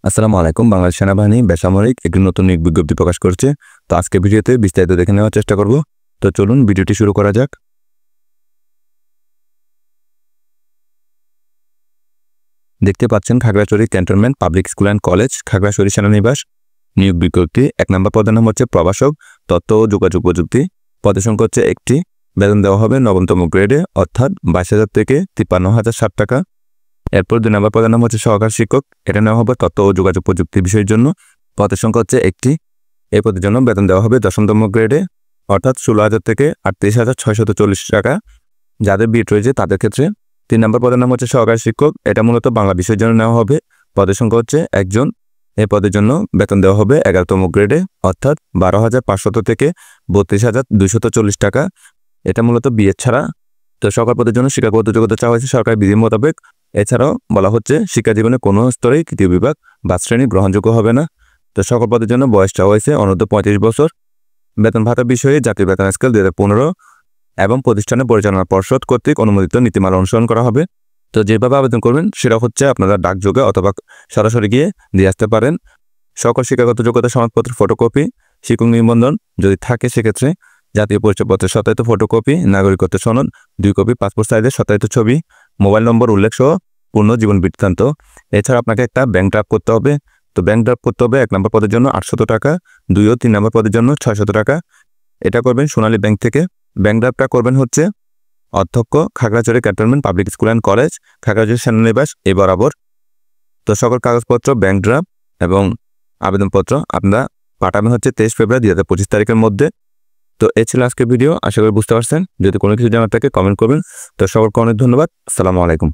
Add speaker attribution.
Speaker 1: আসসালামু আলাইকুম। বাংলাদেশ সেনাবাহিনী বেসামরিক একটি নতুন নিয়োগ বিজ্ঞপ্তি প্রকাশ করছে। তো আজকে ভিডিওতে বিস্তারিত দেখে নেওয়ার চেষ্টা করব। তো চলুন ভিডিওটি শুরু করা যাক। দেখতে পাচ্ছেন Khagrachari cantonment public school and college, Khagrachari সেনানিবাস। নিয়োগ বিজ্ঞপ্তি। ১ নম্বর পদের নাম হচ্ছে প্রভাষক, তথ্য ও যোগাযোগ প্রযুক্তি। পদের সংখ্যা হচ্ছে একটি। বেতন দেওয়া হবে নবমতম গ্রেডে, অর্থাৎ 22,000 থেকে 53,060 টাকা। এরপর 2 নম্বর পদের নাম হচ্ছে সহকারী শিক্ষক। এটা নেওয়া হবে তথ্য ও যোগাযোগ প্রযুক্তি বিষয়ের জন্য। পদের সংখ্যা হচ্ছে একটি। এই পদের জন্য বেতন দেওয়া হবে 10তম গ্রেডে, অর্থাৎ 16,000 থেকে 38,640 টাকা। যাদের বিএড রয়েছে তাদের ক্ষেত্রে। 3 নম্বর পদের নাম হচ্ছে সহকারী শিক্ষক। এটা মূলত বাংলা বিষয়ের জন্য নেওয়া হবে। পদের সংখ্যা হচ্ছে একজন। এই পদের জন্য বেতন দেওয়া হবে 11তম গ্রেডে, অর্থাৎ 12,500 থেকে 32,240 টাকা। এটা মূলত বিএড ছাড়া। তো সকল পদের জন্য শিক্ষাগত যোগ্যতা চাওয়া হয়েছে সরকারি বিধি মোতাবেক। এছাড়াও বলা হচ্ছে শিক্ষা জীবনে কোনো স্তরেই তৃতীয় বিভাগ বা শ্রেণী গ্রহণযোগ্য হবে না। তো সকল পদের জন্য বয়স চাওয়া হয়েছে অনূর্ধ্ব 35 বছর। বেতন ভাতা বিষয়ে জাতীয় বেতন স্কেল 2015 এবং প্রতিষ্ঠানের পরিচালনা পর্ষদ কর্তৃক অনুমোদিত নীতিমালা অনুসরণ করা হবে। তো যেভাবে আবেদন করবেন সেটা হচ্ছে আপনারা ডাকযোগে অথবা সরাসরি গিয়ে দিয়ে আসতে পারেন। সকল শিক্ষাগত যোগ্যতা সনদপত্রের ফটোকপি, শিক্ষক নিবন্ধন যদি থাকে সেক্ষেত্রে জাতীয় পরিচয়পত্রের সত্যায়িত ফটোকপি, নাগরিকত্ব সনদ 2 কপি, পাসপোর্ট সাইজের সত্যায়িত ছবি, মোবাইল নম্বর উল্লেখ সহ পূর্ণ জীবন বৃত্তান্ত। এছাড়া আপনাকে একটা ব্যাংক ড্রাফট করতে হবে। তো ব্যাংক ড্রাফট করতে হবে 1 নম্বর পদের জন্য 800 টাকা, 2 ও 3 নম্বর পদের জন্য 600 টাকা। এটা করবেন সোনালী ব্যাংক থেকে। ব্যাংক ড্রাফটটা করবেন হচ্ছে অধ্যক্ষ, Khagrachari cantonment public school and college, Khagrachari সেনানিবাস এই বরাবর। তো সকল কাগজপত্র, ব্যাংক ড্রাফট এবং আবেদনপত্র আপনারা পাঠাবেন হচ্ছে 23 ফেব্রুয়ারি 2025 তারিখের মধ্যে। তো এই ছিল আজকের ভিডিও। আশা করি বুঝতে পারছেন। যদি কোনো কিছু জানার থাকে কমেন্ট করবেন। তো সকলকে অনেক ধন্যবাদ। আসসালামু আলাইকুম।